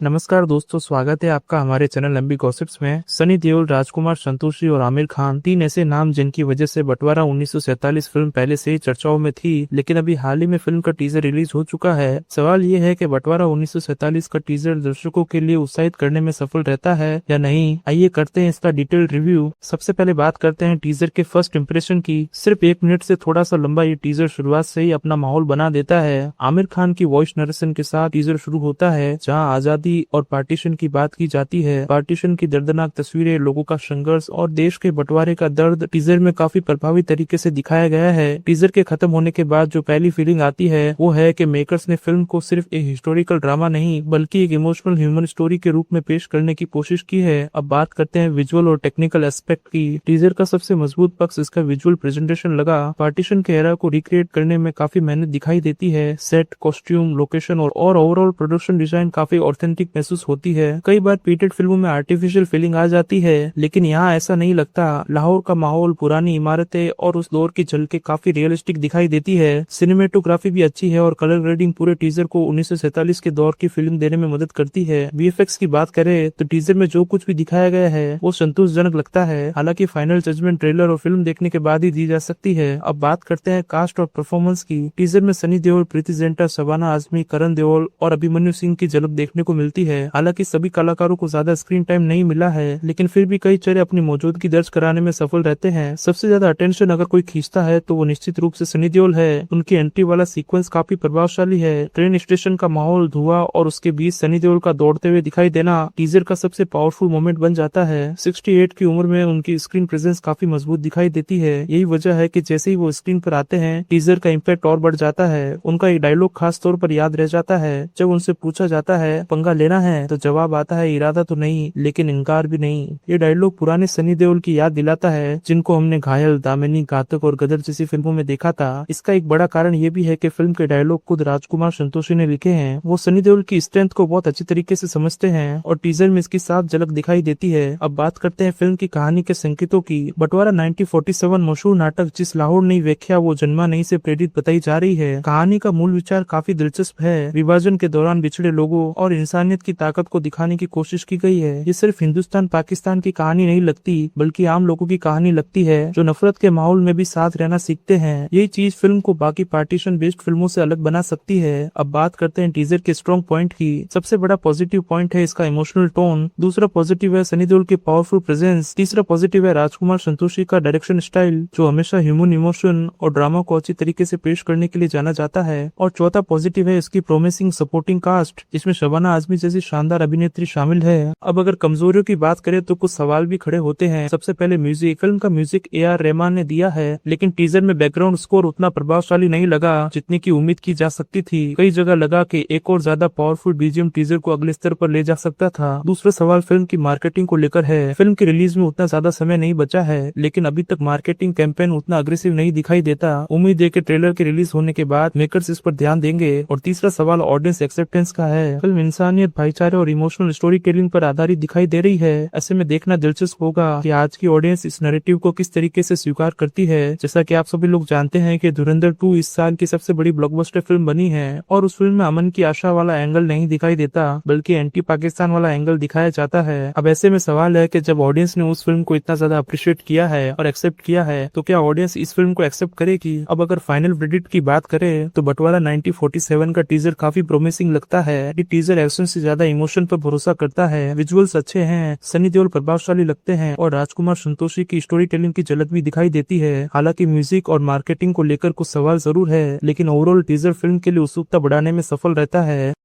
नमस्कार दोस्तों, स्वागत है आपका हमारे चैनल लंबी गॉसिप्स में। सनी देओल, राजकुमार संतोषी और आमिर खान, तीन ऐसे नाम जिनकी वजह से बंटवारा 1947 फिल्म पहले से ही चर्चाओं में थी, लेकिन अभी हाल ही में फिल्म का टीजर रिलीज हो चुका है। सवाल ये है कि बंटवारा 1947 का टीजर दर्शकों के लिए उत्साहित करने में सफल रहता है या नहीं। आइए करते हैं इसका डिटेल्ड रिव्यू। सबसे पहले बात करते हैं टीजर के फर्स्ट इंप्रेशन की। सिर्फ 1 मिनट से थोड़ा सा लंबा ये टीजर शुरुआत से ही अपना माहौल बना देता है। आमिर खान की वॉइस नरेशन के साथ टीजर शुरू होता है, जहाँ आजादी और पार्टीशन की बात की जाती है। पार्टीशन की दर्दनाक तस्वीरें, लोगों का संघर्ष और देश के बंटवारे का दर्द टीजर में काफी प्रभावी तरीके से दिखाया गया है। टीजर के खत्म होने के बाद जो पहली फीलिंग आती है वो है कि मेकर्स ने फिल्म को सिर्फ एक हिस्टोरिकल ड्रामा नहीं बल्कि एक इमोशनल ह्यूमन स्टोरी के रूप में पेश करने की कोशिश की है। अब बात करते हैं विजुअल और टेक्निकल एस्पेक्ट की। टीजर का सबसे मजबूत पक्ष इसका विजुअल प्रेजेंटेशन लगा। पार्टीशन के एरा को रिक्रिएट करने में काफी मेहनत दिखाई देती है। सेट, कॉस्ट्यूम, लोकेशन और ओवरऑल प्रोडक्शन डिजाइन काफी ऑथेंटिक महसूस होती है। कई बार पीटेड फिल्मों में आर्टिफिशियल फीलिंग आ जाती है, लेकिन यहाँ ऐसा नहीं लगता। लाहौर का माहौल, पुरानी इमारतें और उस दौर की झलकें काफी रियलिस्टिक दिखाई देती है। सिनेमेटोग्राफी भी अच्छी है और कलर ग्रेडिंग पूरे टीजर को 1947 के दौर की फिल्म देने में मदद करती है। वीएफएक्स की बात करें तो टीजर में जो कुछ भी दिखाया गया है वो संतोषजनक लगता है। हालांकि फाइनल जजमेंट ट्रेलर और फिल्म देखने के बाद ही दी जा सकती है। अब बात करते हैं कास्ट और परफॉर्मेंस की। टीजर में सनी देओल, प्रीति जिंटा, शबाना आजमी, करण देओल और अभिमन्यु सिंह की झलक देखने को मिलती है। हालांकि सभी कलाकारों को ज्यादा स्क्रीन टाइम नहीं मिला है, लेकिन फिर भी कई चेहरे अपनी मौजूदगी दर्ज कराने में सफल रहते हैं। सबसे ज्यादा अटेंशन अगर कोई खींचता है तो वो निश्चित रूप से सनी देओल है। उनकी एंट्री वाला सीक्वेंस काफी प्रभावशाली है। ट्रेन स्टेशन का माहौल, धुआं और उसके बीच सनी देओल का दौड़ते हुए दिखाई देना टीजर का सबसे पावरफुल मोमेंट बन जाता है। 68 की उम्र में उनकी स्क्रीन प्रेजेंस काफी मजबूत दिखाई देती है। यही वजह है कि जैसे ही वो स्क्रीन पर आते हैं टीजर का इम्पैक्ट और बढ़ जाता है। उनका एक डायलॉग खास तौर पर याद रह जाता है। जब उनसे पूछा जाता है पंगा लेना है तो जवाब आता है इरादा तो नहीं लेकिन इनकार भी नहीं। ये डायलॉग पुराने सनी देओल की याद दिलाता है, जिनको हमने घायल, दामिनी, घातक और गदर जैसी फिल्मों में देखा था। इसका एक बड़ा कारण ये भी है कि फिल्म के डायलॉग खुद राजकुमार संतोषी ने लिखे हैं। वो सनी देओल की स्ट्रेंथ को बहुत अच्छी तरीके से समझते हैं और टीजर में इसकी साफ झलक दिखाई देती है। अब बात करते हैं फिल्म की कहानी के संकेतों की। बंटवारा 1947 मशहूर नाटक जिस लाहौर नहीं व्याख्या वो जन्मा नहीं से प्रेरित बताई जा रही है। कहानी का मूल विचार काफी दिलचस्प है। विभाजन के दौरान बिछड़े लोगों और इंसानियत की ताकत को दिखाने की कोशिश की गई है। ये सिर्फ हिंदुस्तान पाकिस्तान की कहानी नहीं लगती बल्कि आम लोगों की कहानी लगती है, जो नफरत के माहौल में भी साथ रहना सीखते हैं। यही चीज फिल्म को बाकी पार्टीशन बेस्ड फिल्मों से अलग बना सकती है। अब बात करते हैं टीजर के स्ट्रॉन्ग पॉइंट की। सबसे बड़ा पॉजिटिव पॉइंट है इसका इमोशनल टोन। दूसरा पॉजिटिव है सनी देओल की पावरफुल प्रेजेंस। तीसरा पॉजिटिव है राजकुमार संतोषी का डायरेक्शन स्टाइल, जो हमेशा ह्यूमन इमोशन और ड्रामा को अच्छी तरीके से पेश करने के लिए जाना जाता है। और चौथा पॉजिटिव है इसकी प्रोमिसिंग सपोर्टिंग कास्ट, जिसमें शबाना आजमी जैसी शानदार अभिनेत्री शामिल है। अब अगर कमजोरियों की बात करें तो कुछ सवाल भी खड़े होते हैं। सबसे पहले म्यूजिक। फिल्म का म्यूजिक AR रहमान ने दिया है, लेकिन टीजर में बैकग्राउंड स्कोर उतना प्रभावशाली नहीं लगा जितनी की उम्मीद की जा सकती थी। कई जगह लगा कि एक और ज्यादा पावरफुल BGM टीजर को अगले स्तर पर ले जा सकता था। दूसरा सवाल फिल्म की मार्केटिंग को लेकर है। फिल्म की रिलीज में उतना ज्यादा समय नहीं बचा है, लेकिन अभी तक मार्केटिंग कैंपेन उतना अग्रेसिव नहीं दिखाई देता। उम्मीद है कि ट्रेलर के रिलीज होने के बाद मेकर्स इस पर ध्यान देंगे। और तीसरा सवाल ऑडियंस एक्सेप्टेंस का है। फिल्म इंसानियत, भाईचारे और इमोशनल स्टोरी टेलिंग पर आधारित दिखाई दे रही है। ऐसे में देखना दिलचस्प होगा कि आज की ऑडियंस इस नैरेटिव को किस तरीके से स्वीकार करती है। जैसा कि आप सभी लोग जानते हैं कि धुरंधर 2 इस साल की सबसे बड़ी ब्लॉकबस्टर फिल्म बनी है और उस फिल्म में अमन की आशा वाला एंगल नहीं दिखाई देता बल्कि एंटी पाकिस्तान वाला एंगल दिखाया जाता है। अब ऐसे में सवाल है कि जब ऑडियंस ने उस फिल्म को इतना ज्यादा अप्रिशिएट किया है और एक्सेप्ट किया है तो क्या ऑडियंस इस फिल्म को एक्सेप्ट करेगी। अब अगर फाइनल वर्डिक्ट की बात करें तो बंटवारा 1947 का टीजर काफी प्रोमिसिंग लगता है। ये टीजर एक्शन से ज्यादा इमोशन पर भरोसा करता है। विजुअल्स अच्छे हैं, सनी देओल प्रभावशाली लगते हैं और राजकुमार संतोषी की स्टोरी टेलिंग की झलक भी दिखाई देती है। हालांकि म्यूजिक और मार्केटिंग को लेकर कुछ सवाल जरूर है, लेकिन ओवरऑल टीजर फिल्म के लिए उत्सुकता बढ़ाने में सफल रहता है।